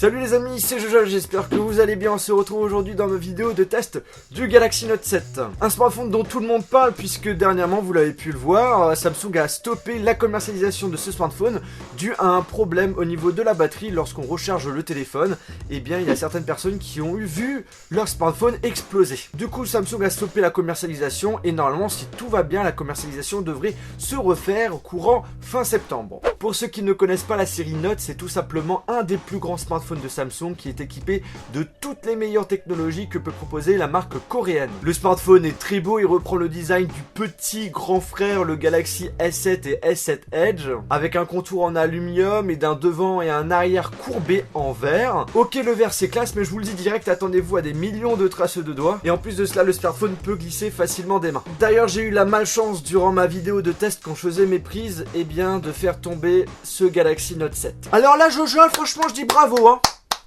Salut les amis, c'est Jojo, j'espère que vous allez bien. On se retrouve aujourd'hui dans ma vidéo de test du Galaxy Note 7. Un smartphone dont tout le monde parle puisque dernièrement, vous l'avez pu le voir, Samsung a stoppé la commercialisation de ce smartphone dû à un problème au niveau de la batterie lorsqu'on recharge le téléphone. Eh bien, il y a certaines personnes qui ont vu leur smartphone exploser. Du coup, Samsung a stoppé la commercialisation et normalement, si tout va bien, la commercialisation devrait se refaire courant fin septembre. Pour ceux qui ne connaissent pas la série Note, c'est tout simplement un des plus grands smartphones de Samsung qui est équipé de toutes les meilleures technologies que peut proposer la marque coréenne. Le smartphone est très beau, il reprend le design du petit grand frère, le Galaxy S7 et S7 Edge, avec un contour en aluminium et d'un devant et un arrière courbé en verre. Ok, le verre c'est classe, mais je vous le dis direct, attendez-vous à des millions de traces de doigts. Et en plus de cela, le smartphone peut glisser facilement des mains. D'ailleurs, j'ai eu la malchance durant ma vidéo de test quand je faisais mes prises, eh bien, de faire tomber ce Galaxy Note 7. Alors là, Jojo, franchement, je dis bravo, hein.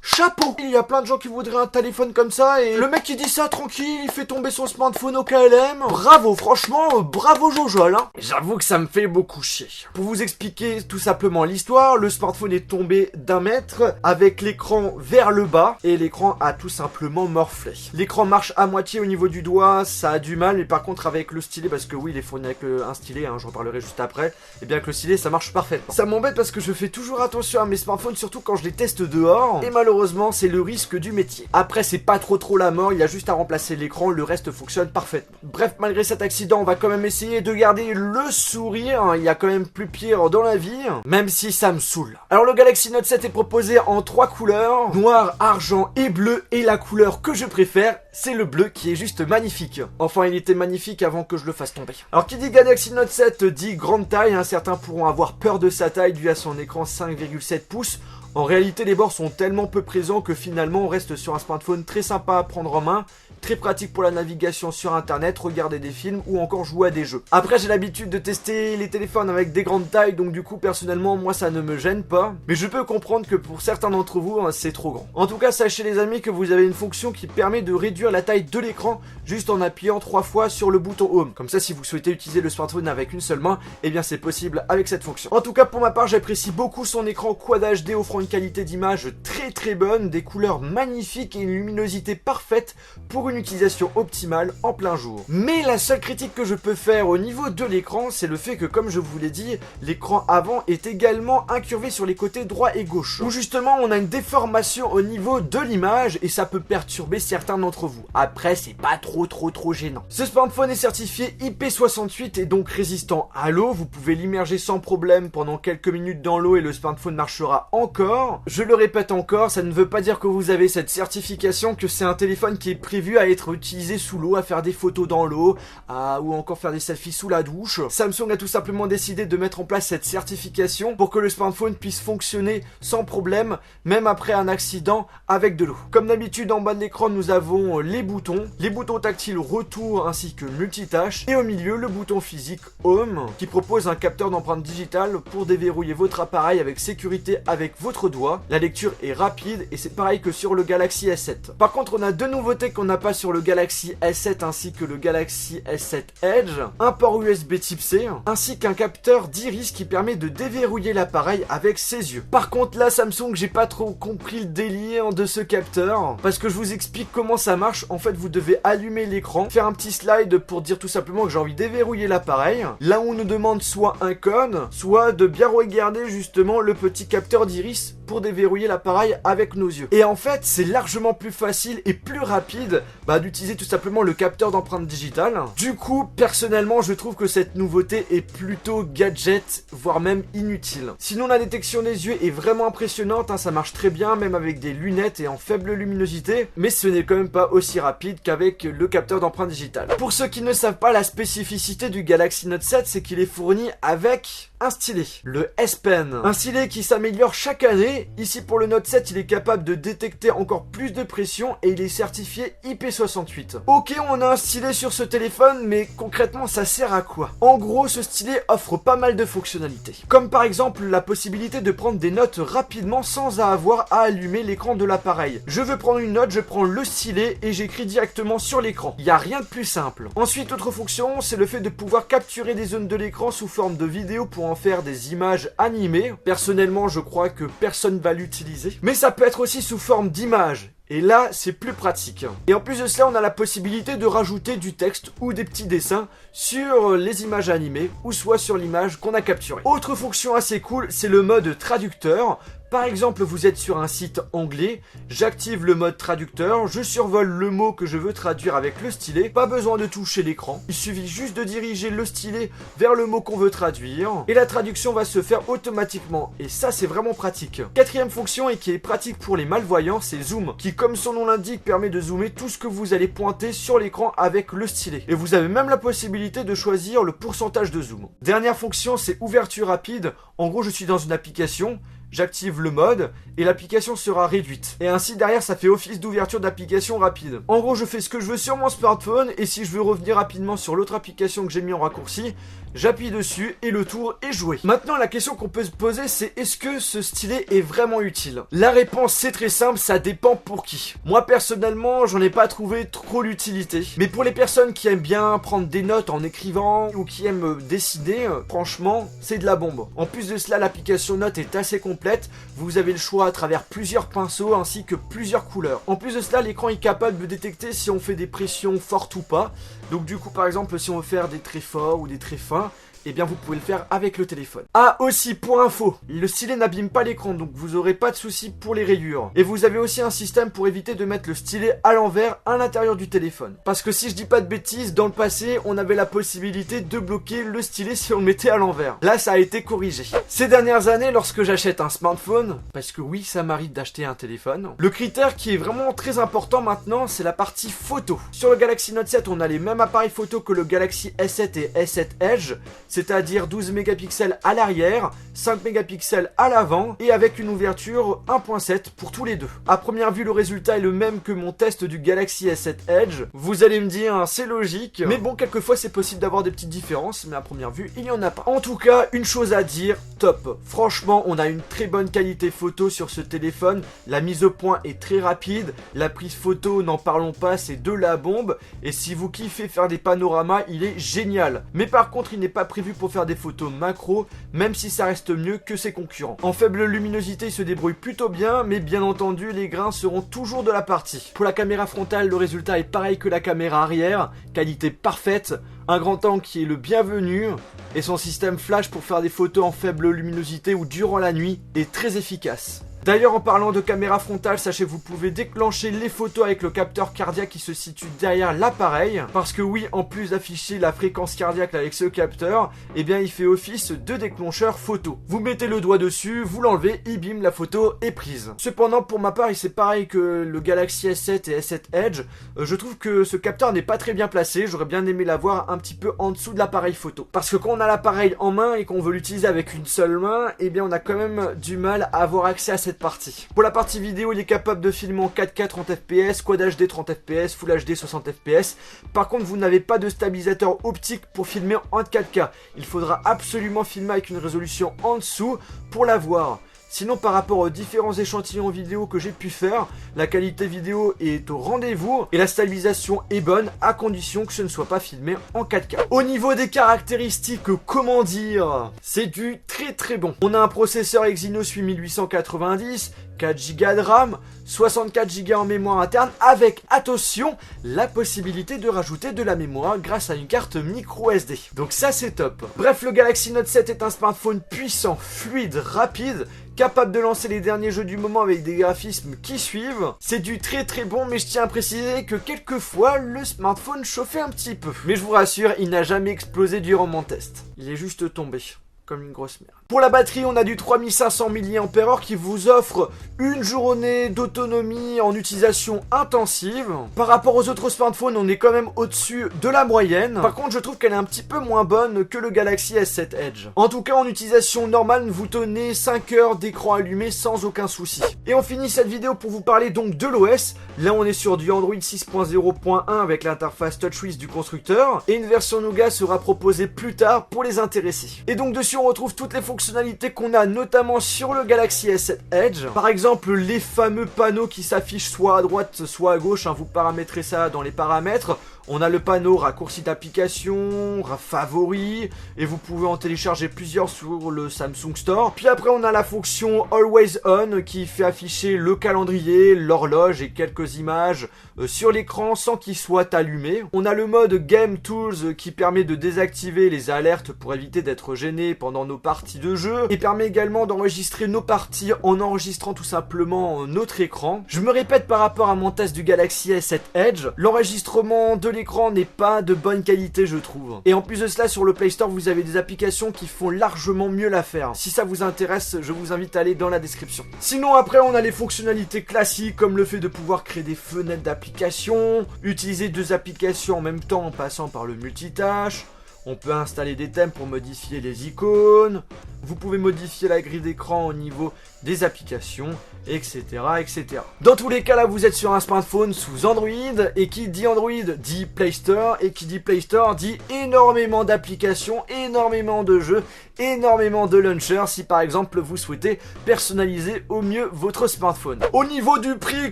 Chapeau! Il y a plein de gens qui voudraient un téléphone comme ça et le mec qui dit ça tranquille, il fait tomber son smartphone au KLM. Bravo, franchement, bravo Jojo, hein. J'avoue que ça me fait beaucoup chier. Pour vous expliquer tout simplement l'histoire, le smartphone est tombé d'1 mètre avec l'écran vers le bas et l'écran a tout simplement morflé. L'écran marche à moitié au niveau du doigt, ça a du mal, mais par contre avec le stylet, parce que oui, il est fourni avec un stylet, hein, j'en parlerai juste après, et bien avec le stylet, ça marche parfaitement. Ça m'embête parce que je fais toujours attention à mes smartphones, surtout quand je les teste dehors, et malheureusement, c'est le risque du métier. Après, c'est pas trop la mort, il y a juste à remplacer l'écran, le reste fonctionne parfaitement. Bref, malgré cet accident, on va quand même essayer de garder le sourire, il y a quand même plus pire dans la vie, même si ça me saoule. Alors le Galaxy Note 7 est proposé en 3 couleurs, noir, argent et bleu, et la couleur que je préfère, c'est le bleu qui est juste magnifique. Enfin, il était magnifique avant que je le fasse tomber. Alors qui dit Galaxy Note 7 dit grande taille, hein, certains pourront avoir peur de sa taille dû à son écran 5,7 pouces. En réalité, les bords sont tellement peu présents que finalement on reste sur un smartphone très sympa à prendre en main, très pratique pour la navigation sur internet, regarder des films ou encore jouer à des jeux. Après, j'ai l'habitude de tester les téléphones avec des grandes tailles, donc du coup personnellement moi ça ne me gêne pas, mais je peux comprendre que pour certains d'entre vous c'est trop grand. En tout cas, sachez les amis que vous avez une fonction qui permet de réduire la taille de l'écran juste en appuyant 3 fois sur le bouton Home. Comme ça, si vous souhaitez utiliser le smartphone avec une seule main, eh bien c'est possible avec cette fonction. En tout cas, pour ma part, j'apprécie beaucoup son écran Quad HD offrant une qualité d'image très bonne, des couleurs magnifiques et une luminosité parfaite pour une utilisation optimale en plein jour. Mais la seule critique que je peux faire au niveau de l'écran, c'est le fait que, comme je vous l'ai dit, l'écran avant est également incurvé sur les côtés droit et gauche, où justement on a une déformation au niveau de l'image et ça peut perturber certains d'entre vous. Après, c'est pas trop gênant. Ce smartphone est certifié IP68 et donc résistant à l'eau. Vous pouvez l'immerger sans problème pendant quelques minutes dans l'eau et le smartphone marchera encore. Je le répète encore, ça ne veut pas dire que vous avez cette certification, que c'est un téléphone qui est prévu à être utilisé sous l'eau, à faire des photos dans l'eau, ou encore faire des selfies sous la douche. Samsung a tout simplement décidé de mettre en place cette certification pour que le smartphone puisse fonctionner sans problème, même après un accident avec de l'eau. Comme d'habitude, en bas de l'écran, nous avons les boutons tactiles retour ainsi que multitâche, et au milieu, le bouton physique Home, qui propose un capteur d'empreinte digitale pour déverrouiller votre appareil avec sécurité avec votre doigt. La lecture est rapide et c'est pareil que sur le Galaxy S7. Par contre, on a deux nouveautés qu'on n'a pas sur le Galaxy S7 ainsi que le Galaxy S7 Edge, un port USB type C, ainsi qu'un capteur d'iris qui permet de déverrouiller l'appareil avec ses yeux. Par contre, là, Samsung, j'ai pas trop compris le délire de ce capteur, parce que je vous explique comment ça marche. En fait, vous devez allumer l'écran, faire un petit slide pour dire tout simplement que j'ai envie de déverrouiller l'appareil. Là, on nous demande soit un code, soit de bien regarder justement le petit capteur d'iris pour déverrouiller l'appareil avec nos yeux. Et en fait, c'est largement plus facile et plus rapide d'utiliser tout simplement le capteur d'empreinte digitale. Du coup, personnellement, je trouve que cette nouveauté est plutôt gadget, voire même inutile. Sinon, la détection des yeux est vraiment impressionnante, hein, ça marche très bien, même avec des lunettes et en faible luminosité, mais ce n'est quand même pas aussi rapide qu'avec le capteur d'empreinte digitale. Pour ceux qui ne savent pas, la spécificité du Galaxy Note 7, c'est qu'il est fourni avec un stylet, le S Pen. Un stylet qui s'améliore chaque année. Ici pour le Note 7, il est capable de détecter encore plus de pression et il est certifié IP68. Ok, on a un stylet sur ce téléphone, mais concrètement ça sert à quoi? En gros, ce stylet offre pas mal de fonctionnalités. Comme par exemple la possibilité de prendre des notes rapidement sans avoir à allumer l'écran de l'appareil. Je veux prendre une note, je prends le stylet et j'écris directement sur l'écran. Il n'y a rien de plus simple. Ensuite, autre fonction, c'est le fait de pouvoir capturer des zones de l'écran sous forme de vidéo pour en faire des images animées. Personnellement, je crois que personne personne va l'utiliser. Mais ça peut être aussi sous forme d'image. Et là, c'est plus pratique. Et en plus de cela, on a la possibilité de rajouter du texte ou des petits dessins sur les images animées ou soit sur l'image qu'on a capturée. Autre fonction assez cool, c'est le mode traducteur. Par exemple, vous êtes sur un site anglais, j'active le mode traducteur, je survole le mot que je veux traduire avec le stylet, pas besoin de toucher l'écran, il suffit juste de diriger le stylet vers le mot qu'on veut traduire, et la traduction va se faire automatiquement, et ça c'est vraiment pratique. Quatrième fonction, et qui est pratique pour les malvoyants, c'est Zoom, qui comme son nom l'indique permet de zoomer tout ce que vous allez pointer sur l'écran avec le stylet. Et vous avez même la possibilité de choisir le pourcentage de zoom. Dernière fonction, c'est ouverture rapide, en gros je suis dans une application, j'active le mode et l'application sera réduite. Et ainsi derrière ça fait office d'ouverture d'application rapide. En gros je fais ce que je veux sur mon smartphone et si je veux revenir rapidement sur l'autre application que j'ai mis en raccourci, j'appuie dessus et le tour est joué. Maintenant la question qu'on peut se poser c'est est-ce que ce stylet est vraiment utile? La réponse c'est très simple, ça dépend pour qui. Moi personnellement j'en ai pas trouvé trop l'utilité. Mais pour les personnes qui aiment bien prendre des notes en écrivant ou qui aiment dessiner, franchement c'est de la bombe. En plus de cela l'application notes est assez complète. Vous avez le choix à travers plusieurs pinceaux ainsi que plusieurs couleurs. En plus de cela, l'écran est capable de détecter si on fait des pressions fortes ou pas. Donc du coup, par exemple, si on veut faire des traits forts ou des traits fins, eh bien vous pouvez le faire avec le téléphone. Ah aussi, pour info, le stylet n'abîme pas l'écran, donc vous aurez pas de soucis pour les rayures. Et vous avez aussi un système pour éviter de mettre le stylet à l'envers à l'intérieur du téléphone. Parce que si je dis pas de bêtises, dans le passé, on avait la possibilité de bloquer le stylet si on le mettait à l'envers. Là, ça a été corrigé. Ces dernières années, lorsque j'achète un smartphone, parce que oui, ça m'arrive d'acheter un téléphone, le critère qui est vraiment très important maintenant, c'est la partie photo. Sur le Galaxy Note 7, on a les mêmes appareils photo que le Galaxy S7 et S7 Edge, c'est-à-dire 12 mégapixels à l'arrière, 5 mégapixels à l'avant et avec une ouverture 1.7 pour tous les deux. À première vue, le résultat est le même que mon test du Galaxy S7 Edge. Vous allez me dire, c'est logique, mais bon, quelquefois c'est possible d'avoir des petites différences, mais à première vue, il n'y en a pas. En tout cas, une chose à dire, top. Franchement, on a une très bonne qualité photo sur ce téléphone, la mise au point est très rapide, la prise photo, n'en parlons pas, c'est de la bombe, et si vous kiffez faire des panoramas, il est génial. Mais par contre, il n'est pas prévu pour faire des photos macro, même si ça reste mieux que ses concurrents. En faible luminosité, il se débrouille plutôt bien, mais bien entendu, les grains seront toujours de la partie. Pour la caméra frontale, le résultat est pareil que la caméra arrière, qualité parfaite, un grand angle qui est le bienvenu, et son système flash pour faire des photos en faible luminosité ou durant la nuit est très efficace. D'ailleurs, en parlant de caméra frontale, sachez que vous pouvez déclencher les photos avec le capteur cardiaque qui se situe derrière l'appareil. Parce que oui, en plus d'afficher la fréquence cardiaque avec ce capteur, eh bien il fait office de déclencheur photo. Vous mettez le doigt dessus, vous l'enlevez, et bim, la photo est prise. Cependant, pour ma part, c'est pareil que le Galaxy S7 et S7 Edge. Je trouve que ce capteur n'est pas très bien placé, j'aurais bien aimé l'avoir un petit peu en dessous de l'appareil photo. Parce que quand on a l'appareil en main et qu'on veut l'utiliser avec une seule main, eh bien on a quand même du mal à avoir accès à cette partie. Pour la partie vidéo, il est capable de filmer en 4K 30 fps, Quad HD 30 fps, Full HD 60 fps. Par contre, vous n'avez pas de stabilisateur optique pour filmer en 4K. Il faudra absolument filmer avec une résolution en dessous pour l'avoir. Sinon, par rapport aux différents échantillons vidéo que j'ai pu faire, la qualité vidéo est au rendez-vous et la stabilisation est bonne à condition que ce ne soit pas filmé en 4K. Au niveau des caractéristiques, comment dire, c'est du très bon. On a un processeur Exynos 8890, 4 Go de RAM, 64 Go en mémoire interne avec, attention, la possibilité de rajouter de la mémoire grâce à une carte micro SD. Donc ça c'est top. Bref, le Galaxy Note 7 est un smartphone puissant, fluide, rapide, capable de lancer les derniers jeux du moment avec des graphismes qui suivent. C'est du très bon, mais je tiens à préciser que quelquefois le smartphone chauffait un petit peu. Mais je vous rassure, il n'a jamais explosé durant mon test. Il est juste tombé comme une grosse merde. Pour la batterie, on a du 3500 mAh qui vous offre une journée d'autonomie en utilisation intensive. Par rapport aux autres smartphones, on est quand même au-dessus de la moyenne. Par contre, je trouve qu'elle est un petit peu moins bonne que le Galaxy S7 Edge. En tout cas, en utilisation normale, vous tenez 5 heures d'écran allumé sans aucun souci. Et on finit cette vidéo pour vous parler donc de l'OS. Là, on est sur du Android 6.0.1 avec l'interface TouchWiz du constructeur. Et une version Nougat sera proposée plus tard pour les intéressés. Et donc dessus, on retrouve toutes les fonctionnalités qu'on a notamment sur le Galaxy S7 Edge. Par exemple, les fameux panneaux qui s'affichent soit à droite, soit à gauche. Vous paramétrez ça dans les paramètres. On a le panneau raccourci d'application, favoris, et vous pouvez en télécharger plusieurs sur le Samsung Store. Puis après on a la fonction Always On qui fait afficher le calendrier, l'horloge et quelques images sur l'écran sans qu'il soit allumé. On a le mode Game Tools qui permet de désactiver les alertes pour éviter d'être gêné pendant nos parties de jeu et permet également d'enregistrer nos parties en enregistrant tout simplement notre écran. Je me répète par rapport à mon test du Galaxy S7 Edge, l'enregistrement de l'écran n'est pas de bonne qualité je trouve. Et en plus de cela sur le Play Store vous avez des applications qui font largement mieux l'affaire. Si ça vous intéresse, je vous invite à aller dans la description. Sinon après on a les fonctionnalités classiques comme le fait de pouvoir créer des fenêtres d'applications, utiliser deux applications en même temps en passant par le multitâche. On peut installer des thèmes pour modifier les icônes. Vous pouvez modifier la grille d'écran au niveau des applications, etc., etc. Dans tous les cas, là, vous êtes sur un smartphone sous Android, et qui dit Android dit Play Store, et qui dit Play Store dit énormément d'applications, énormément de jeux, énormément de launchers, si par exemple vous souhaitez personnaliser au mieux votre smartphone. Au niveau du prix,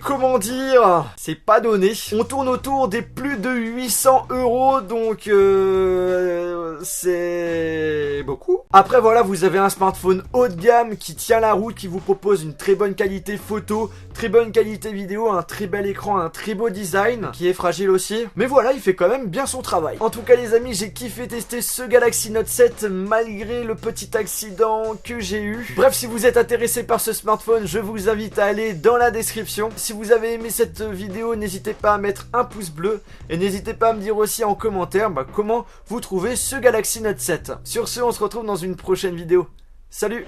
comment dire, c'est pas donné. On tourne autour des plus de 800 €, donc c'est beaucoup. Après voilà, vous avez un smartphone haut de gamme qui tient la route, qui vous propose une très bonne qualité photo, très bonne qualité vidéo, un très bel écran, un très beau design, qui est fragile aussi. Mais voilà, il fait quand même bien son travail. En tout cas les amis, j'ai kiffé tester ce Galaxy Note 7 malgré le petit accident que j'ai eu. Bref, si vous êtes intéressé par ce smartphone, je vous invite à aller dans la description. Si vous avez aimé cette vidéo, n'hésitez pas à mettre un pouce bleu et n'hésitez pas à me dire aussi en commentaire comment vous trouvez ce Galaxy Note 7. Sur ce, on se retrouve dans une prochaine vidéo. Salut!